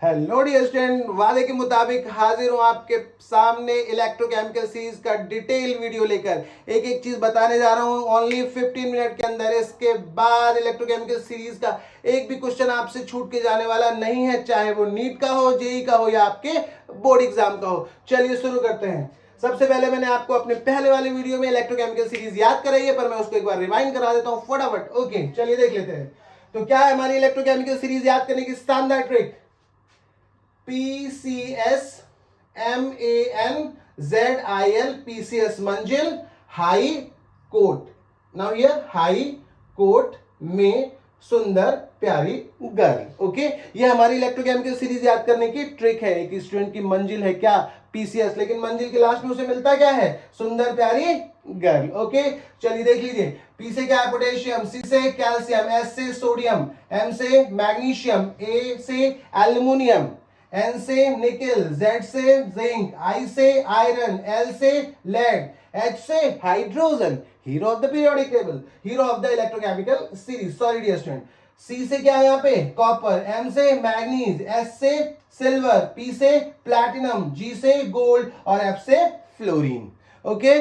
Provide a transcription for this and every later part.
Hello dear student, वादे के मुताबिक हाजिर हूं आपके सामने इलेक्ट्रोकेमिकल सीरीज का डिटेल वीडियो लेकर। एक एक चीज बताने जा रहा हूं ओनली 15 मिनट के अंदर। इसके बाद इलेक्ट्रोकेमिकल सीरीज का एक भी क्वेश्चन आपसे छूट के जाने वाला नहीं है, चाहे वो नीट का हो, जेई का हो या आपके बोर्ड एग्जाम का हो। चलिए शुरू करते हैं। सबसे पहले मैंने आपको अपने पहले वाले वीडियो में इलेक्ट्रोकेमिकल सीरीज याद कराई है, पर मैं उसको एक बार रिवाइंड करा देता हूं फटाफट। ओके, चलिए देख लेते हैं। तो क्या है हमारी इलेक्ट्रोकेमिकल सीरीज याद करने की शानदार ट्रिक? PCS MANZIL PCS मंजिल हाई कोर्ट। नाउ ये हाई कोर्ट में सुंदर प्यारी गर्ल। ओके, ये हमारी इलेक्ट्रोकेमिकल सीरीज याद करने की ट्रिक है। एक स्टूडेंट की मंजिल है क्या? PCS, लेकिन मंजिल के लास्ट में उसे मिलता क्या है? सुंदर प्यारी गर्ल। ओके, चलिए देख लीजिए। P से क्या है? पोटेशियम। C से कैल्शियम। S से सोडियम। M से मैग्नीशियम। A से एल्युमिनियम। N से निकल। Z से जिंक। I से आयरन। L से लेड। H से hydrogen. Hero of the periodic table, hero of the electrochemical series. Sorry dear student. C से क्या है यहाँ पे? कॉपर। M से मैग्नीज। S से सिल्वर। P से प्लैटिनम। G से गोल्ड और F से फ्लोरीन। ओके,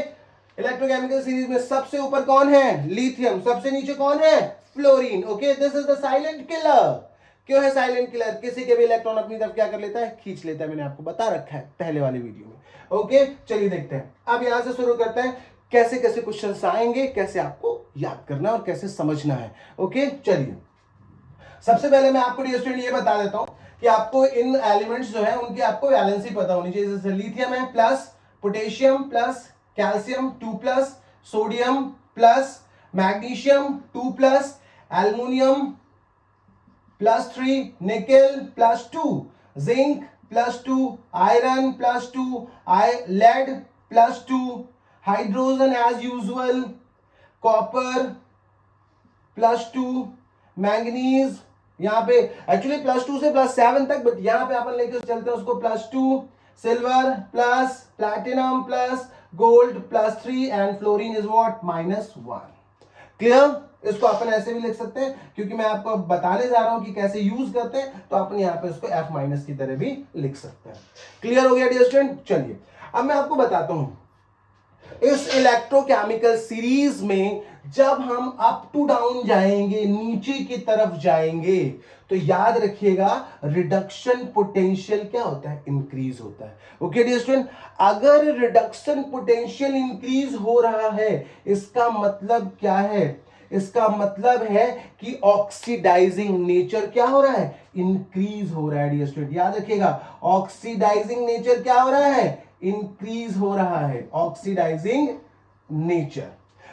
इलेक्ट्रोकेमिकल सीरीज में सबसे ऊपर कौन है? लिथियम। सबसे नीचे कौन है? Fluorine. Okay, this is the silent killer. क्यों है साइलेंट किलर? किसी के भी इलेक्ट्रॉन अपनी तरफ क्या कर लेता है? खींच लेता है। मैंने आपको बता रखा है पहले वाले वीडियो में। ओके, चलिए देखते हैं। अब यहां से शुरू करते हैं, कैसे कैसे क्वेश्चंस आएंगे, कैसे आपको याद करना और कैसे समझना है। ओके, चलिए सबसे पहले मैं आपको डियर स्टूडेंट ये बता देता हूं कि आपको इन एलिमेंट्स जो है उनकी आपको वैलेंसी पता होनी चाहिए। जैसे लिथियम है plus potassium plus calcium 2 plus, sodium plus, magnesium 2 plus, aluminium +3, nickel +2, zinc +2, iron +2, lead +2, hydrogen as usual, copper +2, manganese यहां पे एक्चुअली +2 से +7 तक, बट यहां पे अपन लेके चलते हैं उसको +2, silver plus, platinum plus, gold +3 and fluorine is what? -1। Clear? इसको अपन ऐसे भी लिख सकते हैं, क्योंकि मैं आपको बताने जा रहा हूं कि कैसे यूज करते हैं, तो अपन यहां पे इसको F- की तरह भी लिख सकते हैं। क्लियर हो गया डियर स्टूडेंट? चलिए अब मैं आपको बताता हूं, इस इलेक्ट्रोकेमिकल सीरीज में जब हम अप टू डाउन जाएंगे, नीचे की तरफ जाएंगे, तो याद रखिएगा रिडक्शन पोटेंशियल क्या होता है? इंक्रीज होता है। ओके डियर स्टूडेंट, अगर रिडक्शन पोटेंशियल इंक्रीज हो रहा है, इसका मतलब क्या है? इसका मतलब है कि ऑक्सीडाइजिंग नेचर क्या हो रहा है? इंक्रीज हो रहा है डियर स्टूडेंट। याद रखिएगा, ऑक्सीडाइजिंग नेचर क्या हो रहा है? इंक्रीज हो रहा है, ऑक्सीडाइजिंग नेचर।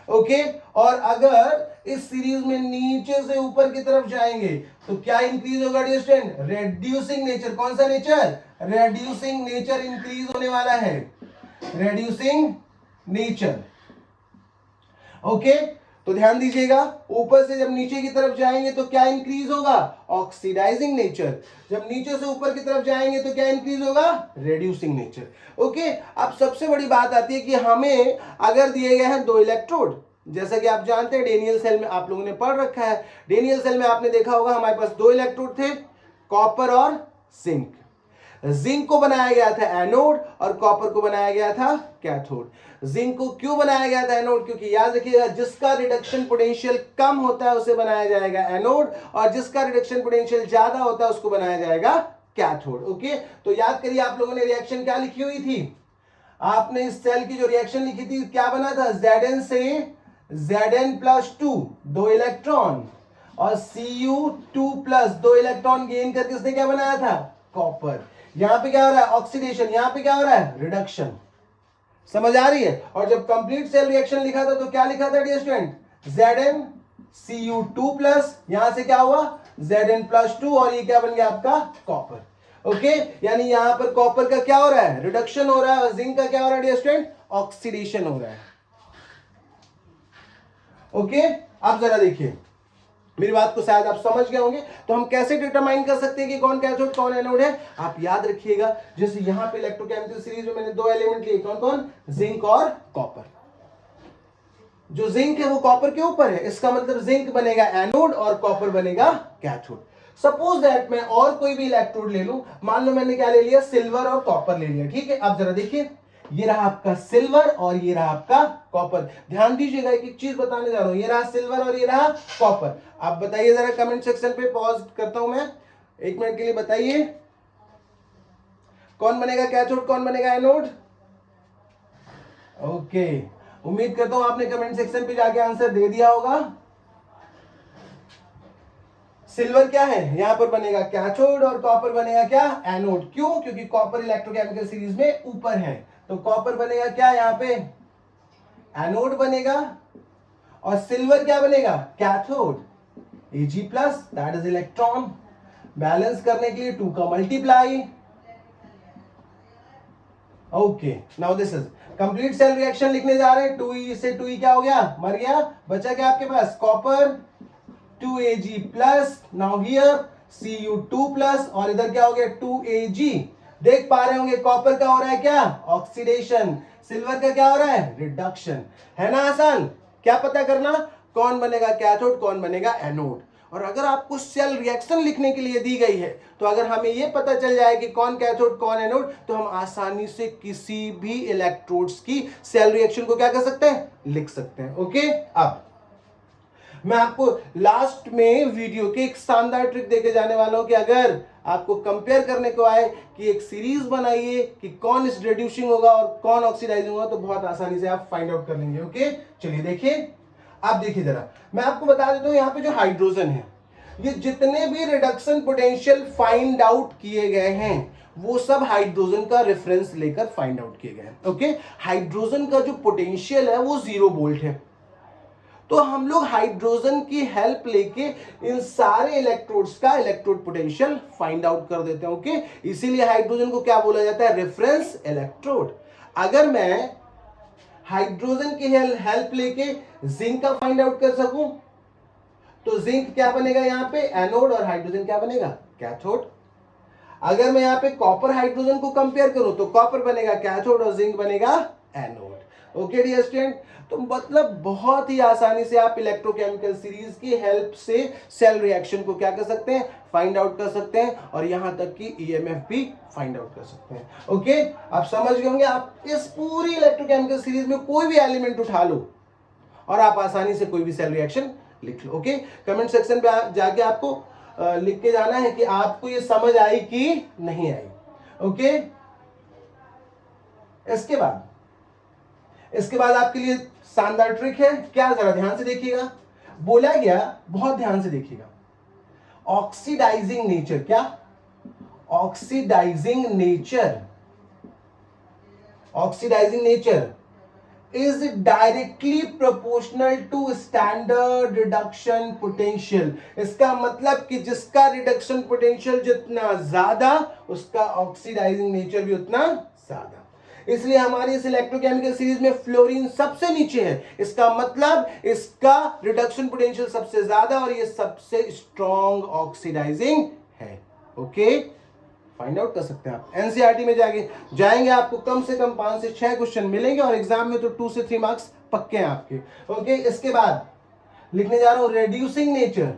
ओके, और अगर इस सीरीज में नीचे से ऊपर की तरफ जाएंगे तो क्या इंक्रीज होगा डियर स्टूडेंट? Reducing nature. कौन सा नेचर? रेड्यूसिंग नेचर इंक्रीज होने वाला है, रेड्यूसिंग नेचर। ओके, तो ध्यान दीजिएगा, ऊपर से जब नीचे की तरफ जाएंगे तो क्या इंक्रीज होगा? Oxidising nature. जब नीचे से ऊपर की तरफ जाएंगे तो क्या इंक्रीज होगा? Reducing nature. ओके, अब सबसे बड़ी बात आती है कि हमें अगर दिए गए हैं 2 इलेक्ट्रोड, जैसा कि आप जानते हैं डेनियल सेल में आप लोगों ने पढ़ रखा है, डेनियल सेल में आपने देखा होगा हमारे पास 2 इलेक्ट्रोड थे, कॉपर और जिंक। जिंक को बनाया गया था एनोड और कॉपर को बनाया गया था कैथोड। जिंक को क्यों बनाया गया था एनोड? क्योंकि याद रखिएगा, जिसका रिडक्शन पोटेंशियल कम होता है उसे बनाया जाएगा एनोड, और जिसका रिडक्शन पोटेंशियल ज्यादा होता है उसको बनाया जाएगा कैथोड। ओके, तो याद करिए आप लोगों ने रिएक्शन क्या लिखी हुई थी? आपने इस सेल की जो रिएक्शन लिखी थी क्या बना था? Zn से Zn+2 2 इलेक्ट्रॉन, और Cu2+ 2 इलेक्ट्रॉन गेन करके इसने क्या बनाया था? कॉपर। यहां पे क्या हो रहा है? ऑक्सीडेशन। यहां पे क्या हो रहा है? रिडक्शन। समझ आ रही है? और जब कंप्लीट सेल रिएक्शन लिखा था तो क्या लिखा था डियर स्टूडेंट? ZnCu2+, यहां से क्या हुआ? Zn+2, और ये क्या बन गया आपका? कॉपर। ओके, यानी यहां पर कॉपर का क्या हो रहा है? रिडक्शन हो रहा है, और जिंक का क्या हो रहा है डियर स्टूडेंट? ऑक्सीडेशन हो रहा है। ओके, अब जरा देखिए, मेरी बात को शायद आप समझ गए होंगे। तो हम कैसे डिटरमाइन कर सकते हैं कि कौन कैथोड कौन एनोड है? आप याद रखिएगा, जैसे यहां पे इलेक्ट्रोकेमिकल सीरीज में मैंने 2 एलिमेंट लिए, कौन कौन? जिंक और कॉपर। जो जिंक है वो कॉपर के ऊपर है, इसका मतलब जिंक बनेगा एनोड और कॉपर बनेगा कैथोड। सपोज दैट मैं और कोई भी इलेक्ट्रोड ले लूं, मान लो मैंने क्या ले लिया, सिल्वर और कॉपर ले लिया, ठीक है। अब जरा देखिए, ये रहा आपका सिल्वर और ये रहा आपका कॉपर। ध्यान दीजिएगा, एक चीज बताने जा रहा हूं, ये रहा सिल्वर और ये रहा कॉपर। आप बताइए जरा कमेंट सेक्शन पे, पॉज करता हूं मैं 1 मिनट के लिए, बताइए कौन बनेगा कैथोड, कौन बनेगा एनोड। ओके, उम्मीद करता हूं आपने कमेंट सेक्शन पे जाके आंसर दे दिया होगा। सिल्वर क्या है, यहां पर बनेगा कैथोड और कॉपर बनेगा क्या, एनोड। क्यों, क्योंकि कॉपर इलेक्ट्रोकेमिकल सीरीज में ऊपर है, तो कॉपर बनेगा क्या यहां पे, एनोड बनेगा, और सिल्वर क्या बनेगा, cathode. Ag plus, that is electron. Balance करने के लिए 2 का multiply. Okay, now this is complete cell reaction लिखने जा रहे हैं। 2e से 2e क्या हो गया, मर गया, बचा क्या आपके पास, copper 2Ag plus, now here Cu2 plus, और इधर क्या हो गया 2Ag। देख पा रहे होंगे कॉपर का हो रहा है क्या, ऑक्सीडेशन, सिल्वर का क्या हो रहा है, रिडक्शन। है ना आसान, क्या पता करना, कौन बनेगा कैथोड, कौन बनेगा एनोड। और अगर आपको सेल रिएक्शन लिखने के लिए दी गई है, तो अगर हमें यह पता चल जाए कि कौन कैथोड कौन एनोड, तो हम आसानी से किसी भी इलेक्ट्रोड्स की सेल रिएक्शन को क्या कर सकते हैं, लिख सकते हैं। ओके, अब मैं आपको लास्ट में वीडियो के एक शानदार ट्रिक देके जाने वाला हूं कि अगर आपको कंपेयर करने को आए कि एक सीरीज बनाइए कि कौन इस रिड्यूसिंग होगा और कौन ऑक्सीडाइजिंग होगा, तो बहुत आसानी से आप फाइंड आउट कर लेंगे। ओके, चलिए देखिए, आप देखिए जरा, मैं आपको बता देता हूं, यहां पे जो हाइड्रोजन है, ये जितने भी रिडक्शन पोटेंशियल फाइंड आउट किए गए हैं, वो सब हाइड्रोजन का रेफरेंस लेकर फाइंड आउट किए गए हैं। ओके, हाइड्रोजन का जो पोटेंशियल है वो 0 वोल्ट है, तो हम लोग हाइड्रोजन की हेल्प लेके इन सारे इलेक्ट्रोड्स का इलेक्ट्रोड पोटेंशियल फाइंड आउट कर देते हैं। ओके, इसीलिए हाइड्रोजन को क्या बोला जाता है, रेफरेंस इलेक्ट्रोड। अगर मैं हाइड्रोजन की हेल्प लेके जिंक का फाइंड आउट कर सकूं, तो जिंक क्या बनेगा यहां पे, एनोड, और हाइड्रोजन क्या बनेगा, कैथोड। अगर मैं यहां पे कॉपर हाइड्रोजन को कंपेयर करूं, तो कॉपर बनेगा कैथोड और जिंक बनेगा एनोड। ओके डियर स्टूडेंट, तो मतलब बहुत ही आसानी से आप इलेक्ट्रोकेमिकल सीरीज की हेल्प से सेल रिएक्शन को क्या कर सकते हैं, फाइंड आउट कर सकते हैं, और यहां तक कि ईएमएफ भी फाइंड आउट कर सकते हैं। ओके, आप समझ गए होंगे, आप इस पूरी इलेक्ट्रोकेमिकल सीरीज में कोई भी एलिमेंट उठा लो और आप आसानी से कोई भी सेल रिएक्शन लिख लो। ओके, कमेंट सेक्शन पे जाके आपको लिख के जाना है कि आपको ये समझ आई कि नहीं आई। ओके, इसके बाद आपके लिए शानदार ट्रिक है, क्या, जरा ध्यान से देखिएगा, बोला गया, बहुत ध्यान से देखिएगा, ऑक्सीडाइजिंग नेचर, क्या, oxidising nature is directly proportional to standard reduction potential। इसका मतलब कि जिसका रिडक्शन पोटेंशियल जितना ज्यादा, उसका ऑक्सीडाइजिंग नेचर भी उतना ज्यादा। इसलिए हमारी इस इलेक्ट्रोकेमिकल सीरीज में फ्लोरीन सबसे नीचे है, इसका मतलब इसका रिडक्शन पोटेंशियल सबसे ज्यादा और ये सबसे स्ट्रॉन्ग ऑक्सीडाइजिंग है। ओके, फाइंड आउट कर सकते हैं आप, एनसीईआरटी में जाएंगे आपको कम से कम 5 से 6 क्वेश्चन मिलेंगे, और एग्जाम में तो 2 से 3 मार्क्स पक्के हैं आपके। ओके, इसके बाद लिखने जा रहा हूं reducing nature.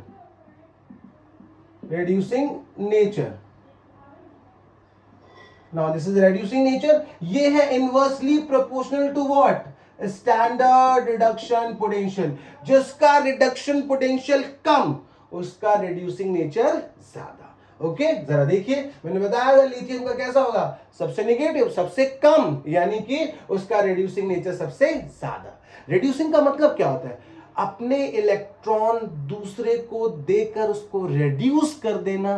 Now this is reducing nature, ये है inversely proportional to what, standard reduction potential. जिसका रिडक्शन पोटेंशियल कम, उसका रिड्यूसिंग नेचर ज्यादा। ओके, जरा देखिए, मैंने बताया था लिथियम का कैसा होगा, सबसे नेगेटिव, सबसे कम, यानी कि उसका रिड्यूसिंग नेचर सबसे ज्यादा। रिड्यूसिंग का मतलब क्या होता है, अपने इलेक्ट्रॉन दूसरे को देकर उसको रिड्यूस कर देना,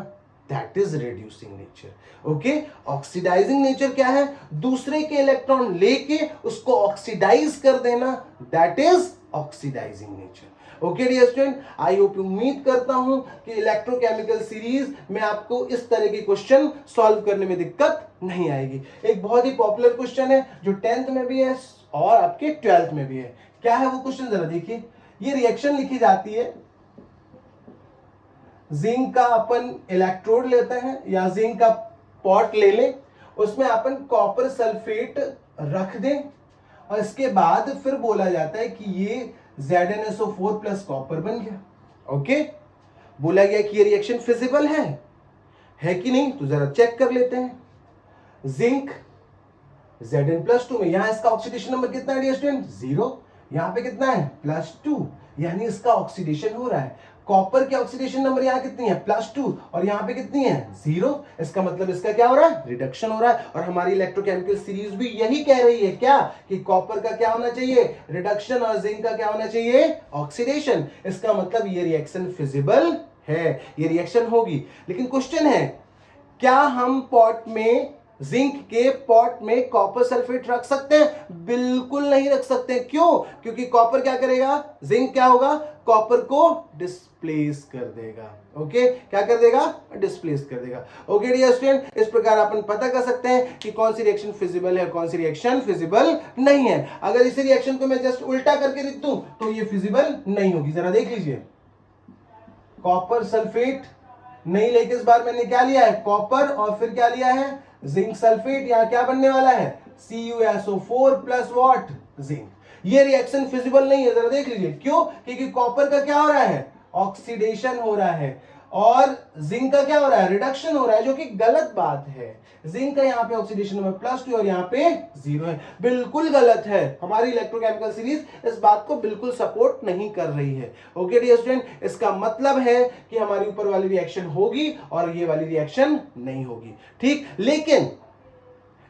that is reducing nature. Okay, oxidising nature क्या है, दूसरे के इलेक्ट्रॉन लेके उसको ऑक्सीडाइज कर देना, that is oxidising nature. Okay dear student, I hope, उम्मीद करता हूं कि इलेक्ट्रोकेमिकल सीरीज में आपको इस तरह के क्वेश्चन सॉल्व करने में दिक्कत नहीं आएगी। एक बहुत ही पॉपुलर क्वेश्चन है जो 10th में भी है और आपके 12th में भी है। क्या है वो क्वेश्चन, जरा देखिए, ये रिएक्शन लिखी जाती है, जिंक का अपन इलेक्ट्रोड लेते हैं या जिंक का पॉट ले लें, उसमें अपन कॉपर सल्फेट रख दें, और इसके बाद फिर बोला जाता है कि ये ZnSO4 प्लस कॉपर बन गया। ओके, बोला गया कि ये रिएक्शन फिजिबल है कि नहीं, तो जरा चेक कर लेते हैं। जिंक Zn+2 में, यहां इसका ऑक्सीडेशन नंबर कितना है डियर स्टूडेंट, 0, यहां पे कितना है +2, यानी इसका ऑक्सीडेशन हो रहा है। कॉपर की ऑक्सीडेशन नंबर यहां कितनी है +2 और यहां पे कितनी है 0, इसका मतलब इसका क्या हो रहा है, रिडक्शन हो रहा है। और हमारी इलेक्ट्रोकेमिकल सीरीज भी यही कह रही है क्या, कि कॉपर का क्या होना चाहिए, रिडक्शन, और जिंक का क्या होना चाहिए, ऑक्सीडेशन। इसका मतलब ये रिएक्शन फिजिबल है, ये रिएक्शन होगी। लेकिन क्वेश्चन है, क्या हम पॉट में, जिंक के पॉट में कॉपर सल्फेट रख सकते हैं? बिल्कुल नहीं रख सकते। क्यों? क्योंकि कॉपर क्या करेगा, जिंक क्या होगा, कॉपर को डिस्प्लेस कर देगा। ओके, क्या कर देगा, डिस्प्लेस कर देगा। ओके डियर स्टूडेंट, इस प्रकार अपन पता कर सकते हैं कि कौन सी रिएक्शन फिजिबल है, कौन सी रिएक्शन फिजिबल नहीं है। अगर इसी रिएक्शन को मैं जस्ट उल्टा करके लिख दूं तो ये फिजिबल नहीं होगी। जरा देख लीजिए, कॉपर सल्फेट नहीं लेके इस बार मैंने क्या लिया है, कॉपर, और फिर क्या लिया है, जिंक सल्फेट। यहां क्या बनने वाला है, CuSO4 प्लस व्हाट, जिंक। ये रिएक्शन फिजिबल नहीं है। जरा देख लीजिए, क्यों, क्योंकि कॉपर का क्या हो रहा है, ऑक्सीडेशन हो रहा है, और जिंक का क्या हो रहा है, रिडक्शन हो रहा है, जो कि गलत बात है। जिंक का यहाँ पे ऑक्सीडेशन नंबर +2 और यहाँ पे 0 है, बिल्कुल गलत है। हमारी इलेक्ट्रोकेमिकल सीरीज इस बात को बिल्कुल सपोर्ट नहीं कर रही है। ओके डियर स्टूडेंट, इसका मतलब है कि हमारी ऊपर वाली रिएक्शन होगी और ये वाली रिएक्शन नहीं होगी। ठीक, लेकिन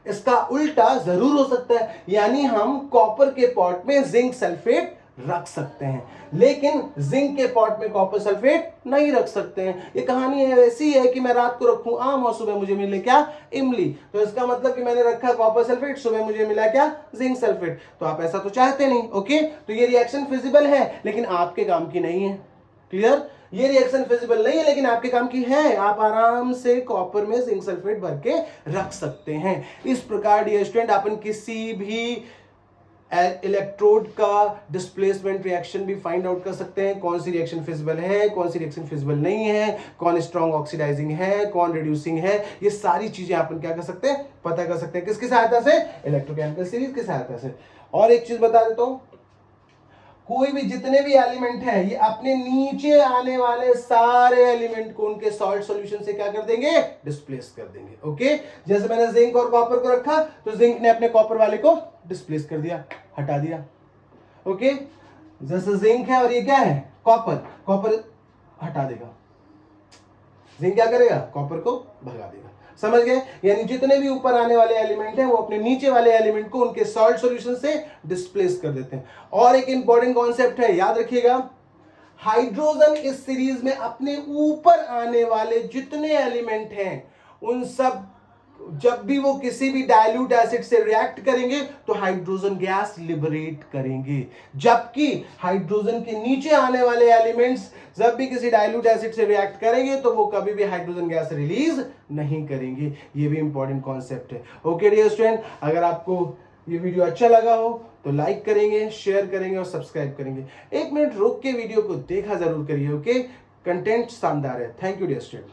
इसका उल्टा जरूर हो सकता है, यानी हम कॉपर के पॉट में जिंक सल्फेट रख सकते हैं, लेकिन जिंक के पॉट में कॉपर सल्फेट नहीं रख सकते हैं। ये कहानी है ऐसी है कि मैं रात को रखूं आम और सुबह मुझे मिले क्या, इमली। तो इसका मतलब कि मैंने रखा कॉपर सल्फेट, सुबह मुझे मिला क्या, जिंक सल्फेट। तो आप ऐसा तो चाहते नहीं। ओके, तो ये रिएक्शन फिजिबल है लेकिन आपके काम की नहीं है। क्लियर, ये रिएक्शन फिजिबल नहीं है लेकिन आपके काम की है। आप आराम से कॉपर में जिंक सल्फेट भर के रख सकते हैं। इस प्रकार डियर स्टूडेंट, अपन किसी भी इलेक्ट्रोड का डिस्प्लेसमेंट रिएक्शन भी फाइंड आउट कर सकते हैं, कौन सी रिएक्शन फिजिबल है, कौन सी रिएक्शन फिजिबल नहीं है, कौन स्ट्रॉन्ग ऑक्सीडाइजिंग है, कौन रिड्यूसिंग है। ये सारी चीजें अपन क्या कर सकते हैं, पता कर सकते हैं। किसकी सहायता से, इलेक्ट्रोकेमिकल सीरीज की सहायता से। और एक चीज बता देता हूं, कोई भी जितने भी एलिमेंट हैं, ये अपने नीचे आने वाले सारे एलिमेंट को उनके सॉल्ट सॉल्यूशन से क्या कर देंगे, डिस्प्लेस कर देंगे। ओके, जैसे मैंने जिंक और कॉपर को रखा तो जिंक ने अपने कॉपर वाले को डिस्प्लेस कर दिया, हटा दिया। ओके, जैसे जिंक है और ये क्या है, कॉपर, कॉपर हटा देगा, जिंक क्या करेगा, कॉपर को भगा देगा। समझ गए, यानी जितने भी ऊपर आने वाले एलिमेंट हैं वो अपने नीचे वाले एलिमेंट को उनके सॉल्ट सॉल्यूशन से डिस्प्लेस कर देते हैं। और एक इंपॉर्टेंट कॉन्सेप्ट है, याद रखिएगा, हाइड्रोजन इस सीरीज में अपने ऊपर आने वाले जितने एलिमेंट हैं उन सब, जब भी वो किसी भी डाइल्यूट एसिड से रिएक्ट करेंगे तो हाइड्रोजन गैस लिबरेट करेंगे, जबकि हाइड्रोजन के नीचे आने वाले एलिमेंट्स जब भी किसी डाइल्यूट एसिड से रिएक्ट करेंगे तो वो कभी भी हाइड्रोजन गैस रिलीज नहीं करेंगे। ये भी इंपॉर्टेंट कॉन्सेप्ट है। ओके डियर स्टूडेंट, अगर आपको ये वीडियो अच्छा लगा हो तो लाइक करेंगे, शेयर करेंगे और सब्सक्राइब करेंगे। 1 मिनट रुक के वीडियो को देखा जरूर करिए। ओके, कंटेंट शानदार है। Thank you dear student.